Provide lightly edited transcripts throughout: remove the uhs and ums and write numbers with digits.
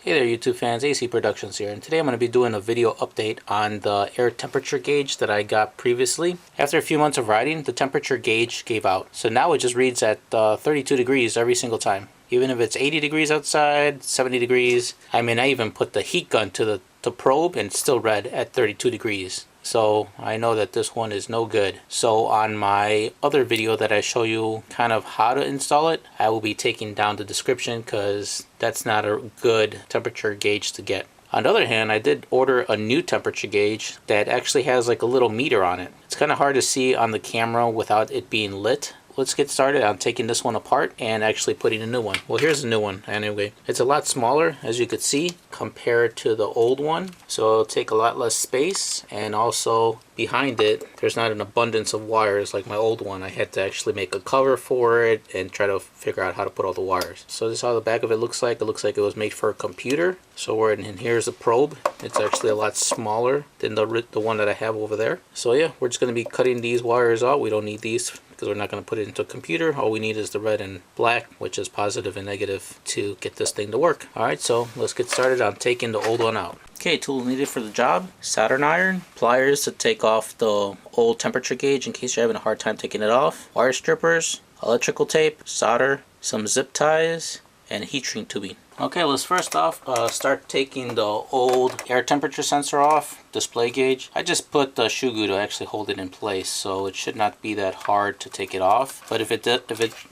Hey there YouTube fans, AC Productions here, and today I'm going to be doing a video update on the air temperature gauge that I got previously. After a few months of riding, the temperature gauge gave out. So now it just reads at 32 degrees every single time. Even if it's 80 degrees outside, 70 degrees. I mean, I even put the heat gun to the probe and it's still read at 32 degrees. So I know that this one is no good. So on my other video that I show you kind of how to install it, I will be taking down the description because that's not a good temperature gauge to get. On the other hand, I did order a new temperature gauge that actually has like a little meter on it. It's kind of hard to see on the camera without it being lit. Let's get started on taking this one apart and actually putting a new one. Well, here's a new one anyway. It's a lot smaller, as you could see, compared to the old one. So it'll take a lot less space, and also behind it, there's not an abundance of wires like my old one. I had to actually make a cover for it and try to figure out how to put all the wires. So this is how the back of it looks like. It looks like it was made for a computer. So we're in here's the probe. It's actually a lot smaller than the one that I have over there. So yeah, we're just going to be cutting these wires out. We don't need these because we're not going to put it into a computer. All we need is the red and black, which is positive and negative, to get this thing to work. Alright, so let's get started on taking the old one out. Okay, tools needed for the job: soldering iron, pliers to take off the old temperature gauge in case you're having a hard time taking it off, wire strippers, electrical tape, solder, some zip ties, and heat shrink tubing. Okay, let's first off start taking the old air temperature sensor off, display gauge. I just put the shoe glue to actually hold it in place, so it should not be that hard to take it off. But if it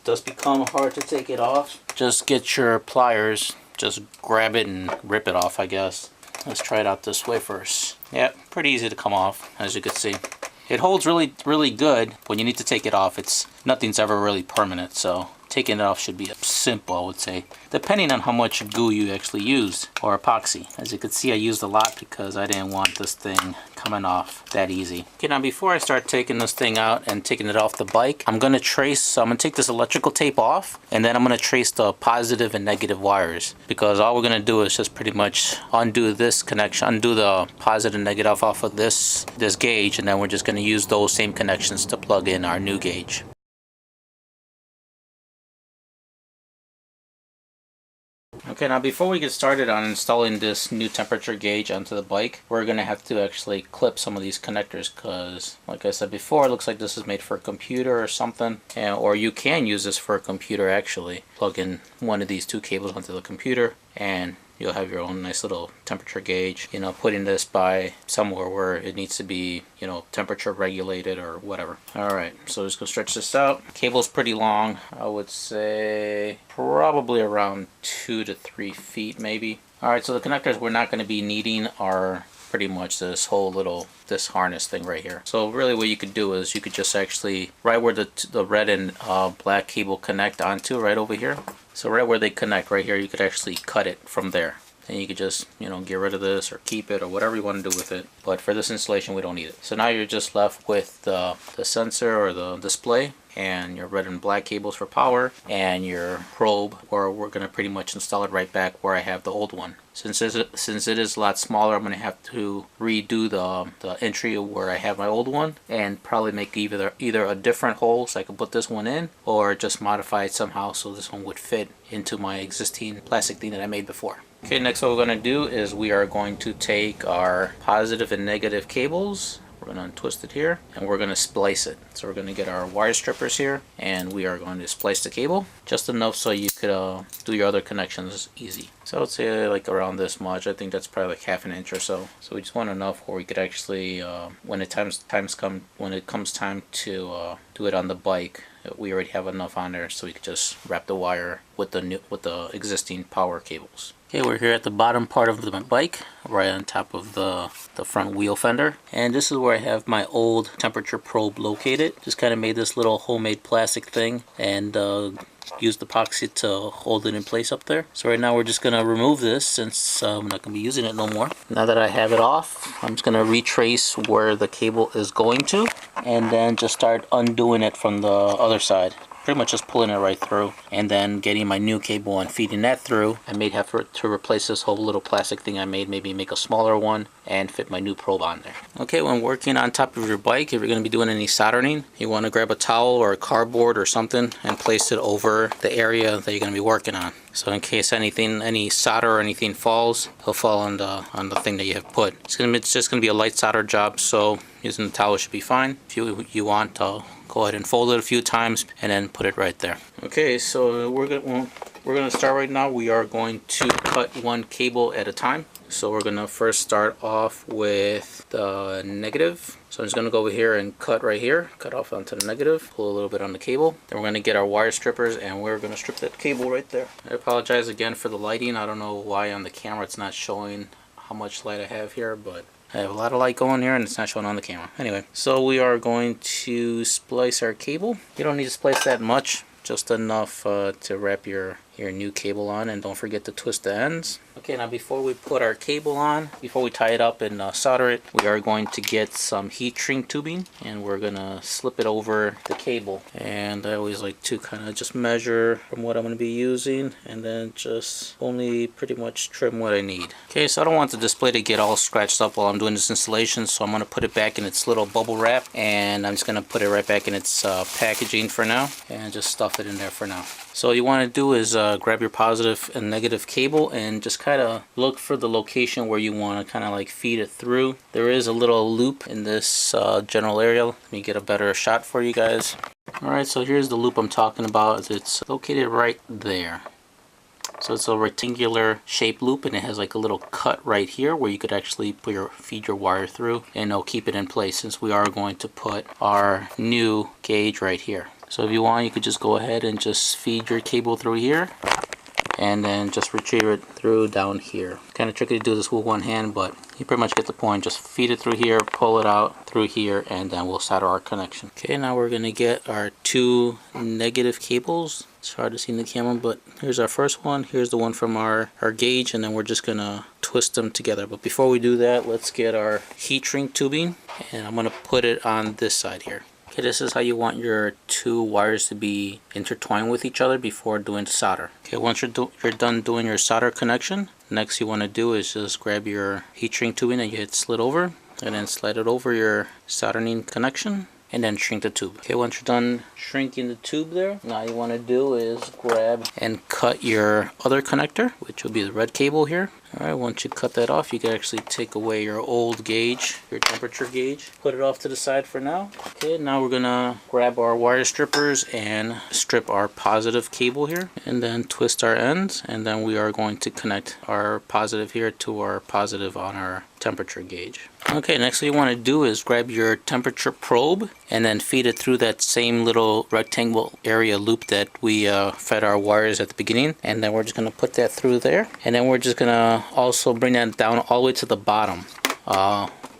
does become hard to take it off, just get your pliers, just grab it and rip it off, I guess. Let's try it out this way first. Yep, pretty easy to come off, as you can see. It holds really good. When you need to take it off, nothing's ever really permanent, so taking it off should be simple, I would say, depending on how much glue you actually used, or epoxy. As you can see, I used a lot because I didn't want this thing coming off that easy. Okay, now before I start taking this thing out and taking it off the bike, I'm going to take this electrical tape off, and then I'm going to trace the positive and negative wires, because all we're going to do is just pretty much undo this connection, undo the positive and negative off of this gauge, and then we're just going to use those same connections to plug in our new gauge. Okay, now before we get started on installing this new temperature gauge onto the bike, we're going to have to actually clip some of these connectors because, like I said before, it looks like this is made for a computer or something. Or you can use this for a computer actually. Plug in one of these two cables onto the computer and you'll have your own nice little temperature gauge. You know, putting this by somewhere where it needs to be, you know, temperature regulated or whatever. Alright, so just go stretch this out. Cable's pretty long. I would say probably around 2 to 3 feet maybe. Alright, so the connectors we're not going to be needing are pretty much this harness thing right here. So really what you could do is you could just actually, right where the red and black cable connect onto, right over here. So right where they connect right here, you could actually cut it from there. And you could just, you know, get rid of this or keep it or whatever you want to do with it. But for this installation, we don't need it. So now you're just left with the sensor or the display, and your red and black cables for power, and your probe, where we're going to pretty much install it right back where I have the old one. Since it is a lot smaller, I'm going to have to redo the entry where I have my old one and probably make either a different hole so I can put this one in, or just modify it somehow so this one would fit into my existing plastic thing that I made before. Okay, next what we're going to do is we are going to take our positive and negative cables. We're going to untwist it here and we're going to splice it. So we're going to get our wire strippers here and we are going to splice the cable just enough so you could do your other connections easy. So I would say like around this much. I think that's probably like half an inch or so. So we just want enough where we could actually, when it comes time to do it on the bike, we already have enough on there so we could just wrap the wire with the existing power cables. Okay, we're here at the bottom part of the bike, right on top of the front wheel fender. And this is where I have my old temperature probe located. Just kind of made this little homemade plastic thing and used epoxy to hold it in place up there. So right now we're just going to remove this since I'm not going to be using it no more. Now that I have it off, I'm just going to retrace where the cable is going to and then just start undoing it from the other side. pretty much just pulling it right through and then getting my new cable and feeding that through. I may have to replace this whole little plastic thing I made, maybe make a smaller one and fit my new probe on there. Okay, when working on top of your bike, if you're going to be doing any soldering, you want to grab a towel or a cardboard or something and place it over the area that you're going to be working on. So in case any solder or anything falls, it'll fall on the thing that you have put. It's just going to be a light solder job, so using the towel should be fine. If you want, go ahead and fold it a few times and then put it right there. Okay, so we're gonna start right now. We are going to cut one cable at a time. So we're gonna first start off with the negative. So I'm just gonna go over here and cut right here, cut off onto the negative, pull a little bit on the cable. Then we're gonna get our wire strippers and we're gonna strip that cable right there. I apologize again for the lighting. I don't know why on the camera it's not showing how much light I have here, but I have a lot of light going here and it's not showing on the camera. Anyway, so we are going to splice our cable. You don't need to splice that much, just enough to wrap your new cable on, and don't forget to twist the ends. Okay, now before we put our cable on, before we tie it up and solder it, we are going to get some heat shrink tubing and we're gonna slip it over the cable. And I always like to kind of just measure from what I'm going to be using and then just only pretty much trim what I need. Okay, so I don't want the display to get all scratched up while I'm doing this installation, so I'm going to put it back in its little bubble wrap and I'm just going to put it right back in its packaging for now and just stuff it in there for now. So what you want to do is grab your positive and negative cable and just kind of look for the location where you want to kind of like feed it through. There is a little loop in this general area. Let me get a better shot for you guys. Alright, so here's the loop I'm talking about. It's located right there. So it's a rectangular shaped loop and it has like a little cut right here where you could actually feed your wire through, and it'll keep it in place since we are going to put our new gauge right here. So if you want, you could just go ahead and just feed your cable through here and then just retrieve it through down here. Kind of tricky to do this with one hand, but you pretty much get the point. Just feed it through here, pull it out through here, and then we'll solder our connection. Okay, now we're gonna get our two negative cables. It's hard to see in the camera, but here's our first one. Here's the one from our gauge, and then we're just gonna twist them together. But before we do that, let's get our heat shrink tubing, and I'm gonna put it on this side here. Okay, this is how you want your two wires to be intertwined with each other before doing solder. Okay, once you're done doing your solder connection, next you want to do is just grab your heat shrink tubing and you hit slid over, and then slide it over your soldering connection and then shrink the tube. Okay, once you're done shrinking the tube there, now you want to do is grab and cut your other connector, which will be the red cable here. Alright, once you cut that off, you can actually take away your old gauge, your temperature gauge, put it off to the side for now. Okay, now we're gonna grab our wire strippers and strip our positive cable here and then twist our ends, and then we are going to connect our positive here to our positive on our temperature gauge. Okay, next thing you want to do is grab your temperature probe and then feed it through that same little rectangle area loop that we fed our wires at the beginning, and then we're just going to put that through there, and then we're just going to also bring that down all the way to the bottom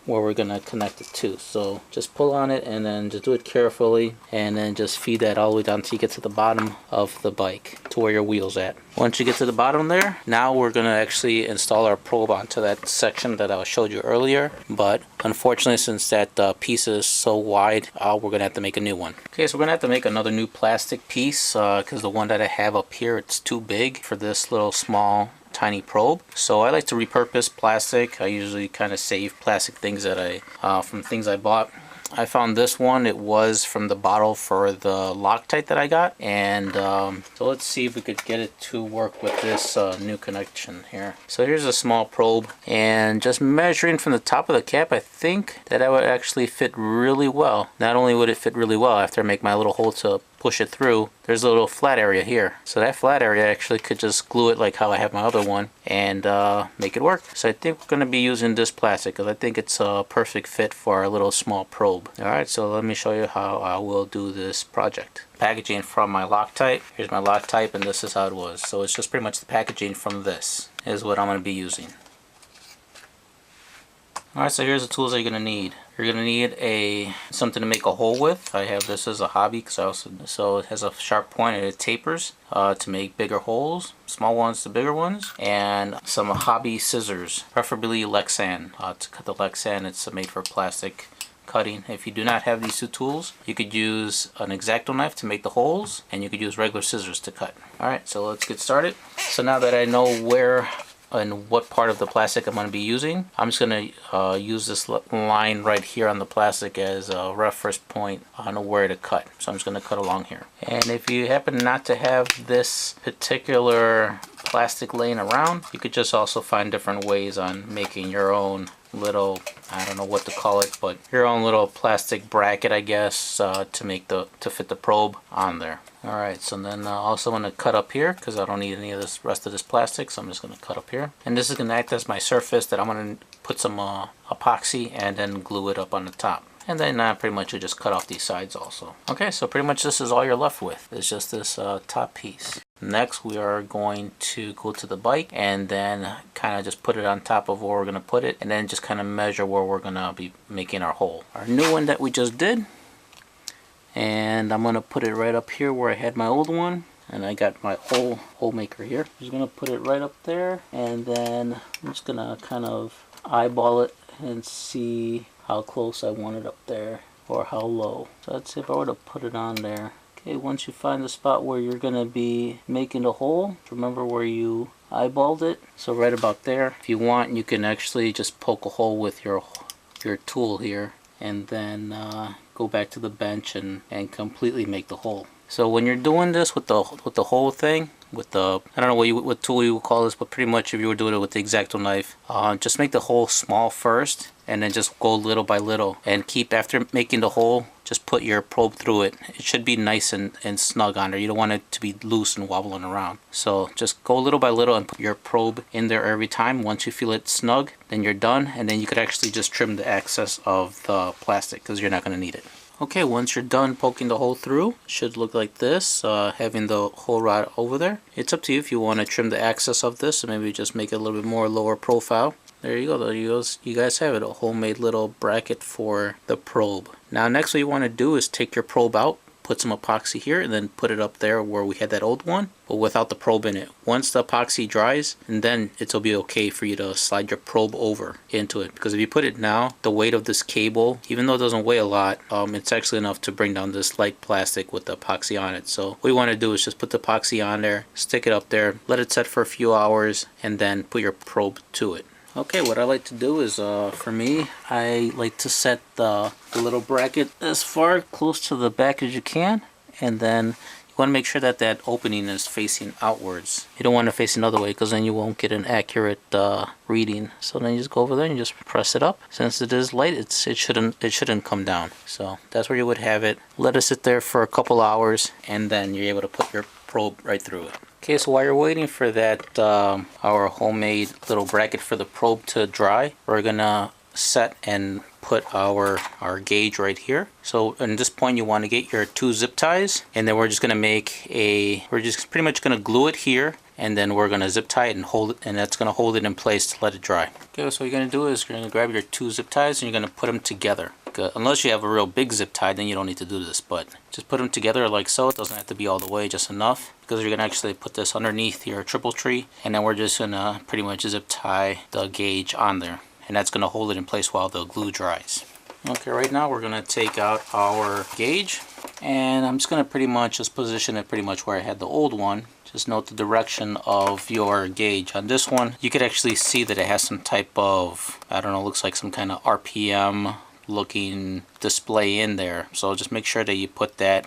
where we're going to connect it to. So just pull on it and then just do it carefully, and then just feed that all the way down until you get to the bottom of the bike to where your wheel's at. Once you get to the bottom there, now we're going to actually install our probe onto that section that I showed you earlier, but unfortunately since that piece is so wide, we're going to have to make a new one. Okay, so we're going to have to make another new plastic piece because the one that I have up here, it's too big for this little small tiny probe. So I like to repurpose plastic. I usually kind of save plastic things that from things I bought. I found this one. It was from the bottle for the Loctite that I got, and so let's see if we could get it to work with this new connection here. So here's a small probe, and just measuring from the top of the cap, I think that would actually fit really well. Not only would it fit really well after I make my little hole to push it through, there's a little flat area here. So that flat area actually could just glue it like how I have my other one and make it work. So I think we're going to be using this plastic because I think it's a perfect fit for our little small probe. Alright, so let me show you how I will do this project. Packaging from my Loctite. Here's my Loctite, and this is how it was. So it's just pretty much the packaging from this is what I'm going to be using. Alright, so here's the tools that you're going to need. You're going to need something to make a hole with. I have this as a hobby so it has a sharp point and it tapers to make bigger holes, small ones to bigger ones, and some hobby scissors, preferably Lexan. To cut the Lexan, it's made for plastic cutting. If you do not have these two tools, you could use an X-Acto knife to make the holes, and you could use regular scissors to cut. Alright, so let's get started. So now that I know where and what part of the plastic I'm going to be using, I'm just going to use this line right here on the plastic as a reference point on where to cut. So I'm just going to cut along here. And if you happen not to have this particular plastic laying around, you could just also find different ways on making your own little, I don't know what to call it, but your own little plastic bracket, I guess, to fit the probe on there. Alright, so then also I'm going to cut up here because I don't need any of this rest of this plastic, so I'm just going to cut up here. And this is going to act as my surface that I'm going to put some epoxy and then glue it up on the top. And then pretty much you just cut off these sides also. Okay, so pretty much this is all you're left with. It's just this top piece. Next we are going to go to the bike and then kind of just put it on top of where we're going to put it, and then just kind of measure where we're going to be making our hole. Our new one that we just did. And I'm going to put it right up here where I had my old one. And I got my hole maker here. I'm just going to put it right up there, and then I'm just going to kind of eyeball it and see how close I want it up there or how low. So let's see if I were to put it on there. Okay, once you find the spot where you're going to be making the hole, remember where you eyeballed it. So right about there. If you want, you can actually just poke a hole with your tool here, and then go back to the bench and completely make the hole. So when you're doing this with the whole thing, with the, I don't know what tool you would call this, but pretty much if you were doing it with the X-Acto knife, just make the hole small first, and then just go little by little, and keep, after making the hole, just put your probe through it. It should be nice and snug on there. You don't want it to be loose and wobbling around. So just go little by little and put your probe in there every time. Once you feel it snug, then you're done, and then you could actually just trim the excess of the plastic because you're not going to need it. Okay, once you're done poking the hole through, it should look like this, having the hole rod over there. It's up to you if you want to trim the excess of this, and maybe just make it a little bit more lower profile. There you go, you guys have it, a homemade little bracket for the probe. Now next what you want to do is take your probe out, put some epoxy here, and then put it up there where we had that old one, but without the probe in it. Once the epoxy dries, and then it'll be okay for you to slide your probe over into it, because if you put it now, the weight of this cable, even though it doesn't weigh a lot, it's actually enough to bring down this light plastic with the epoxy on it. So what you want to do is just put the epoxy on there, stick it up there, let it set for a few hours, and then put your probe to it. Okay, what I like to do is, for me, I like to set the little bracket as far close to the back as you can, and then you want to make sure that that opening is facing outwards. You don't want to face another way because then you won't get an accurate reading. So then you just go over there and you just press it up. Since it is light, it shouldn't come down. So that's where you would have it. Let it sit there for a couple hours, and then you're able to put your probe right through it. Okay, so while you're waiting for that, our homemade little bracket for the probe to dry, we're gonna set and put our gauge right here. So at this point you want to get your 2 zip ties, and then we're just gonna we're just pretty much gonna glue it here, and then we're gonna zip tie it and hold it, and that's gonna hold it in place to let it dry. Okay, so what you're gonna do is you're gonna grab your 2 zip ties and you're gonna put them together. Unless you have a real big zip tie, then you don't need to do this, but just put them together like so. It doesn't have to be all the way, just enough, because you're gonna actually put this underneath your triple tree, and then we're just gonna pretty much zip tie the gauge on there, and that's gonna hold it in place while the glue dries. Okay, right now we're gonna take out our gauge, and I'm just gonna pretty much just position it pretty much where I had the old one. Just note the direction of your gauge. On this one, you could actually see that it has some type of, I don't know, looks like some kind of RPM looking display in there. So just make sure that you put that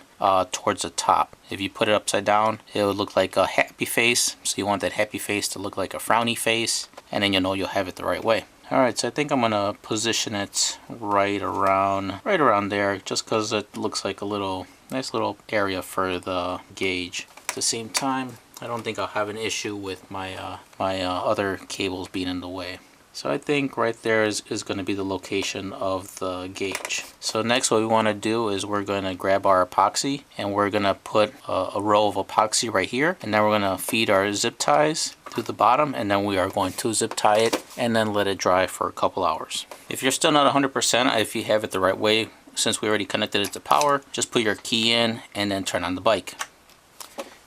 towards the top. If you put it upside down, it would look like a happy face. So you want that happy face to look like a frowny face, and then you know you'll have it the right way. Alright, so I think I'm gonna position it right around there, just because it looks like a nice little area for the gauge. At the same time, I don't think I'll have an issue with my other cables being in the way. So I think right there is going to be the location of the gauge. So next what we want to do is we're going to grab our epoxy, and we're going to put a row of epoxy right here, and then we're going to feed our zip ties to the bottom, and then we are going to zip tie it and then let it dry for a couple hours. If you're still not 100%, if you have it the right way, since we already connected it to power, just put your key in and then turn on the bike.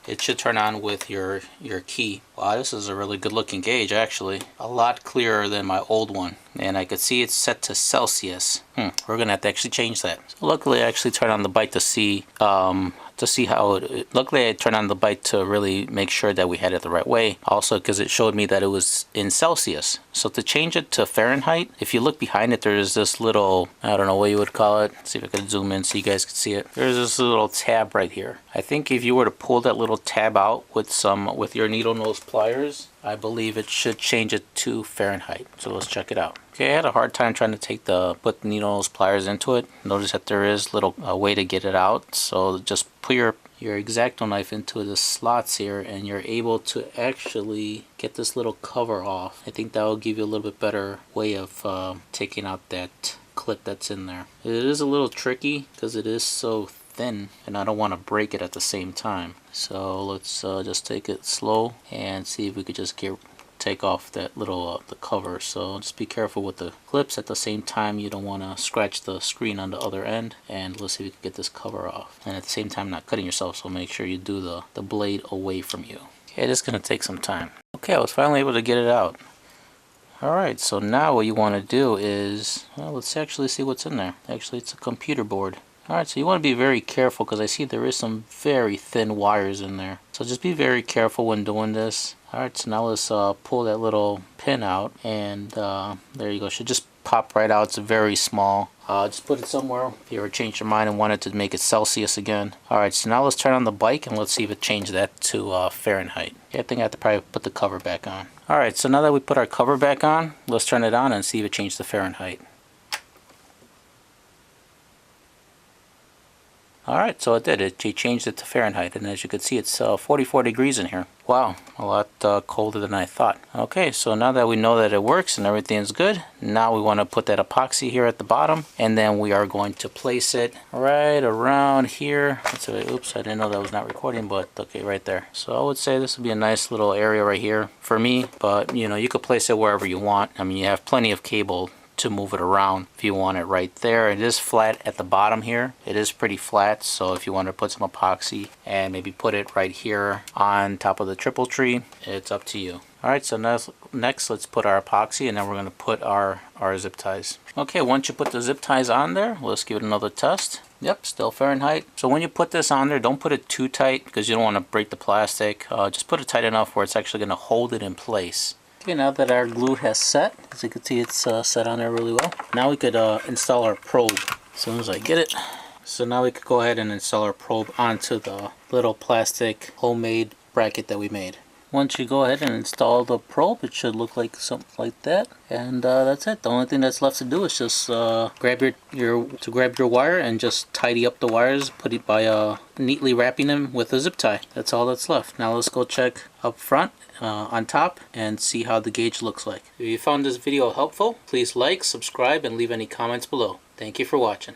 it should turn on with your key. Wow, this is a really good looking gauge actually. A lot clearer than my old one. And I could see it's set to Celsius. We're gonna have to actually change that. So luckily I actually turned on the bike to see how luckily I turned on the bike to really make sure that we had it the right way. Also because it showed me that it was in Celsius. So to change it to Fahrenheit, if you look behind it, there's this little, I don't know what you would call it. Let's see if I can zoom in so you guys can see it. There's this little tab right here. I think if you were to pull that little tab out with your needle nose pliers, I believe it should change it to Fahrenheit. So let's check it out. Okay, I had a hard time trying to put the needle nose pliers into it. Notice that there is a little way to get it out. So just put your X-Acto knife into the slots here and you're able to actually get this little cover off. I think that will give you a little bit better way of taking out that clip that's in there. It is a little tricky because it is so thin and I don't want to break it at the same time. So let's just take it slow and see if we could just take off that little the cover. So just be careful with the clips. At the same time, you don't want to scratch the screen on the other end. And let's see if we can get this cover off, and at the same time not cutting yourself, so make sure you do the blade away from you. Okay, this is going to take some time. Okay, I was finally able to get it out. Alright, so now what you want to do is, well, let's actually see what's in there. Actually, it's a computer board. Alright, so you want to be very careful because I see there is some very thin wires in there. So just be very careful when doing this. Alright, so now let's pull that little pin out, and there you go. Should just pop right out. It's very small. Just put it somewhere if you ever change your mind and wanted to make it Celsius again. Alright, so now let's turn on the bike and let's see if it changed that to Fahrenheit. Okay, I think I have to probably put the cover back on. Alright, so now that we put our cover back on, let's turn it on and see if it changed to Fahrenheit. Alright, so it did. It changed it to Fahrenheit, and as you can see, it's 44 degrees in here. Wow, a lot colder than I thought. Okay, so now that we know that it works and everything's good, now we want to put that epoxy here at the bottom, and then we are going to place it right around here. Oops, I didn't know that was not recording, but okay, right there. So I would say this would be a nice little area right here for me, but you know, you could place it wherever you want. I mean, you have plenty of cable to move it around if you want it right there. It is flat at the bottom here. It is pretty flat, so if you want to put some epoxy and maybe put it right here on top of the triple tree, it's up to you. Alright, so next let's put our epoxy, and then we're going to put our zip ties. Okay, once you put the zip ties on there, let's give it another test. Yep, still Fahrenheit. So when you put this on there, don't put it too tight because you don't want to break the plastic. Just put it tight enough where it's actually going to hold it in place. Okay, now that our glue has set, as you can see, it's set on there really well. Now we could install our probe as soon as I get it. So now we could go ahead and install our probe onto the little plastic homemade bracket that we made. Once you go ahead and install the probe, it should look like something like that, and that's it. The only thing that's left to do is just grab your wire and just tidy up the wires, put it by neatly wrapping them with a zip tie. That's all that's left. Now let's go check up front on top and see how the gauge looks like. If you found this video helpful, please like, subscribe, and leave any comments below. Thank you for watching.